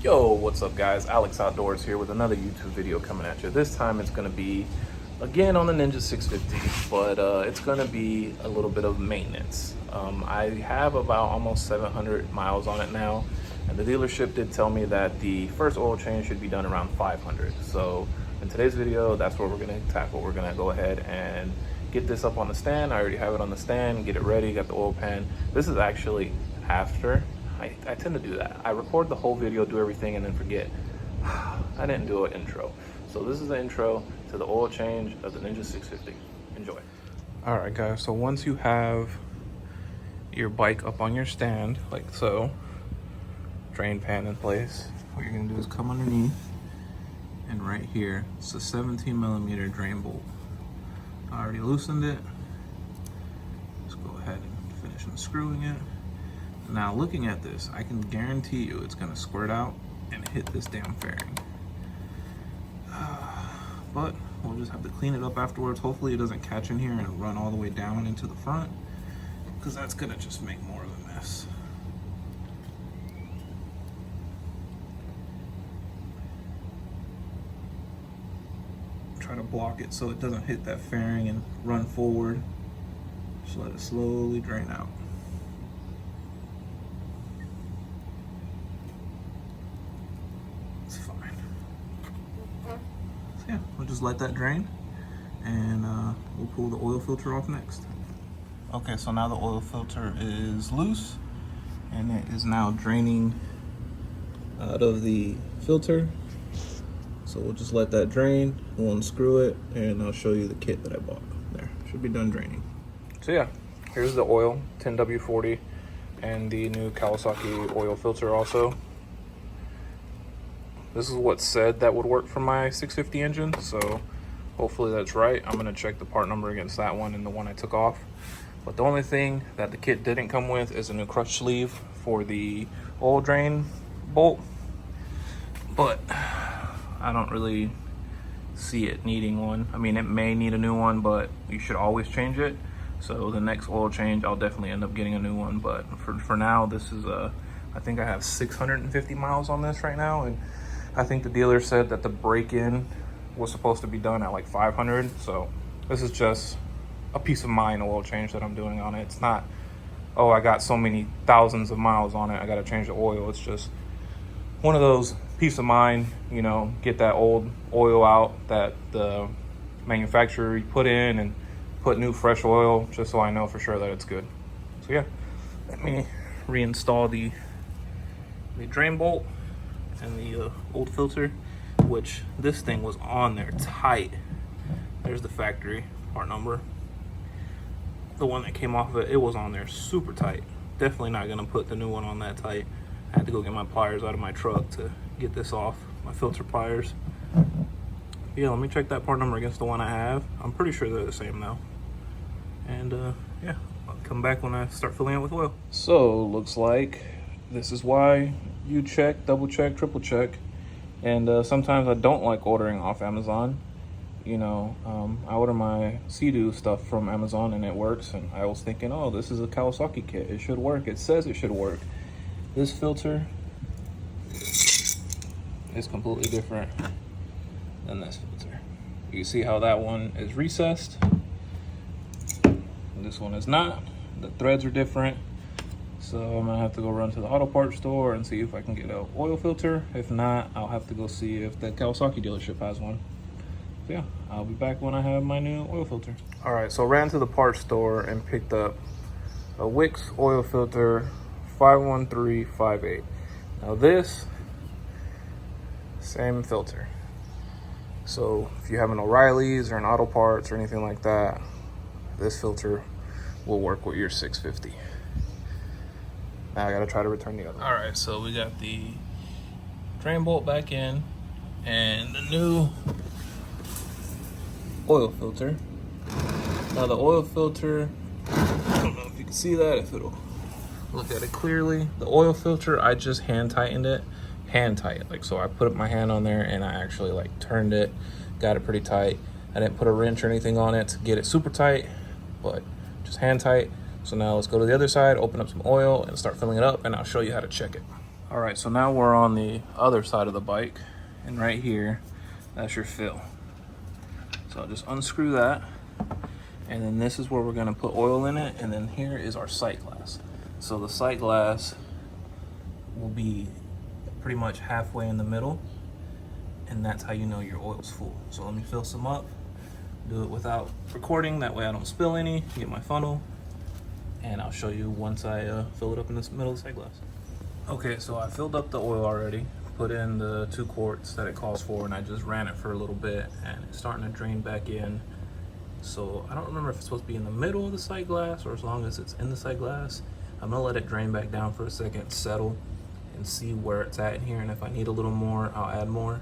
Yo, what's up guys? Alex Outdoors here with another YouTube video coming at you. This time it's going to be again on the Ninja 650, but it's going to be a little bit of maintenance. I have about almost 700 miles on it now, and the dealership did tell me that the first oil change should be done around 500. So in today's video, that's what we're going to tackle. We're going to go ahead and get this up on the stand. I already have it on the stand, get it ready, got the oil pan. This is actually after. I tend to do that. I record the whole video, do everything, and then forget. I didn't do an intro. So this is the intro to the oil change of the Ninja 650. Enjoy. All right, guys. So once you have your bike up on your stand, like so, drain pan in place, what you're gonna do is come underneath, and right here, it's a 17 millimeter drain bolt. I already loosened it. Let's go ahead and finish unscrewing it. Now looking at this, I can guarantee you it's gonna squirt out and hit this damn fairing. But we'll just have to clean it up afterwards. Hopefully it doesn't catch in here and run all the way down into the front, because that's gonna just make more of a mess. Try to block it so it doesn't hit that fairing and run forward. Just let it slowly drain out. Yeah, we'll just let that drain, and we'll pull the oil filter off next. Okay, so now the oil filter is loose, and it is now draining out of the filter. So we'll just let that drain, we'll unscrew it, and I'll show you the kit that I bought. There, should be done draining. So yeah, here's the oil, 10W40, and the new Kawasaki oil filter also. This is what said that would work for my 650 engine, so hopefully that's right. I'm gonna check the part number against that one and the one I took off. But the only thing that the kit didn't come with is a new crutch sleeve for the oil drain bolt. But I don't really see it needing one. I mean, it may need a new one, but you should always change it. So the next oil change, I'll definitely end up getting a new one. But for now, this is I think I have 650 miles on this right now, and I think the dealer said that the break-in was supposed to be done at like 500. So this is just a peace of mind oil change that I'm doing on it. It's not, oh, I got so many thousands of miles on it, I got to change the oil. It's just one of those peace of mind, you know, get that old oil out that the manufacturer put in and put new fresh oil, just so I know for sure that it's good. So yeah, let me reinstall the drain bolt and the old filter, which this thing was on there tight. There's the factory part number. The one that came off of it, it was on there super tight. Definitely not gonna put the new one on that tight. I had to go get my pliers out of my truck to get this off, my filter pliers. Yeah, let me check that part number against the one I have. I'm pretty sure they're the same though. And yeah, I'll come back when I start filling it with oil. So looks like this is why you check, double check, triple check. And sometimes I don't like ordering off Amazon. You know, I order my Sea-Doo stuff from Amazon and it works. And I was thinking, oh, this is a Kawasaki kit. It should work. It says it should work. This filter is completely different than this filter. You see how that one is recessed? This one is not. The threads are different. So I'm gonna have to go run to the auto parts store and see if I can get an oil filter. If not, I'll have to go see if the Kawasaki dealership has one. So yeah, I'll be back when I have my new oil filter. All right, so ran to the parts store and picked up a Wix oil filter 51358. Now this, same filter. So if you have an O'Reilly's or an auto parts or anything like that, this filter will work with your 650. Now I gotta try to return the other one. All right, so we got the drain bolt back in and the new oil filter. Now the oil filter, I don't know if you can see that, if it'll look at it clearly. The oil filter, I just hand tightened it, hand tight. Like, so I put up my hand on there and I actually like turned it, got it pretty tight. I didn't put a wrench or anything on it to get it super tight, but just hand tight. So now let's go to the other side, open up some oil and start filling it up, and I'll show you how to check it. All right, so now we're on the other side of the bike, and right here, that's your fill. So I'll just unscrew that, and then this is where we're gonna put oil in it, and then here is our sight glass. So the sight glass will be pretty much halfway in the middle, and that's how you know your oil's full. So let me fill some up, do it without recording, that way I don't spill any, get my funnel, and I'll show you once I fill it up in the middle of the sight glass. Okay, so I filled up the oil already, put in the 2 quarts that it calls for, and I just ran it for a little bit, and it's starting to drain back in. So I don't remember if it's supposed to be in the middle of the sight glass or as long as it's in the sight glass. I'm gonna let it drain back down for a second, settle, and see where it's at in here, and if I need a little more, I'll add more.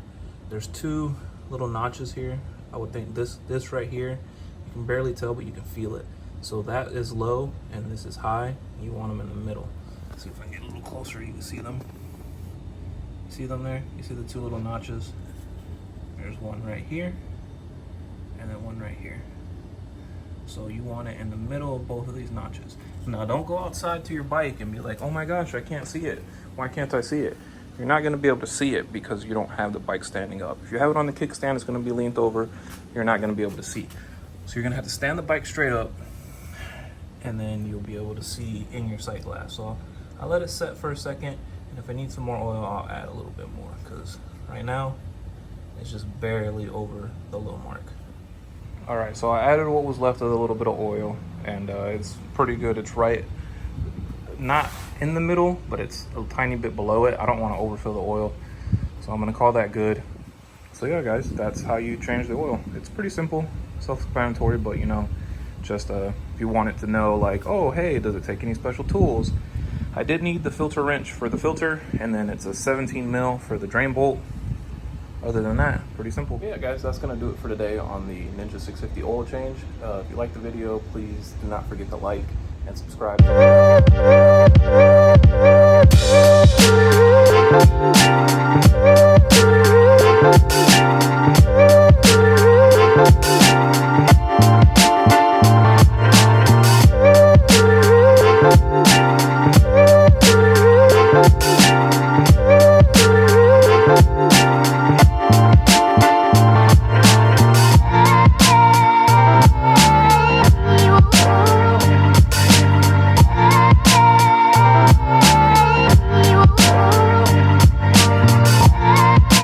There's 2 little notches here. I would think this right here, you can barely tell, but you can feel it. So that is low, and this is high. You want them in the middle. Let's see if I can get a little closer, you can see them. See them there? You see the 2 little notches? There's one right here, and then one right here. So you want it in the middle of both of these notches. Now don't go outside to your bike and be like, oh my gosh, I can't see it. Why can't I see it? You're not gonna be able to see it because you don't have the bike standing up. If you have it on the kickstand, it's gonna be leaned over. You're not gonna be able to see. So you're gonna have to stand the bike straight up, and then you'll be able to see in your sight glass. So I'll let it set for a second, and if I need some more oil, I'll add a little bit more, because right now it's just barely over the low mark. All right, so I added what was left of a little bit of oil, and it's pretty good. It's right, not in the middle, but it's a tiny bit below it. I don't want to overfill the oil, so I'm gonna call that good. So yeah, guys, that's how you change the oil. It's pretty simple, self-explanatory, but you know, just if you wanted to know, like, oh, hey, does it take any special tools? I did need the filter wrench for the filter, and then it's a 17 mil for the drain bolt. Other than that, pretty simple. Yeah, guys, that's gonna do it for today on the Ninja 650 oil change. If you liked the video, please do not forget to like and subscribe.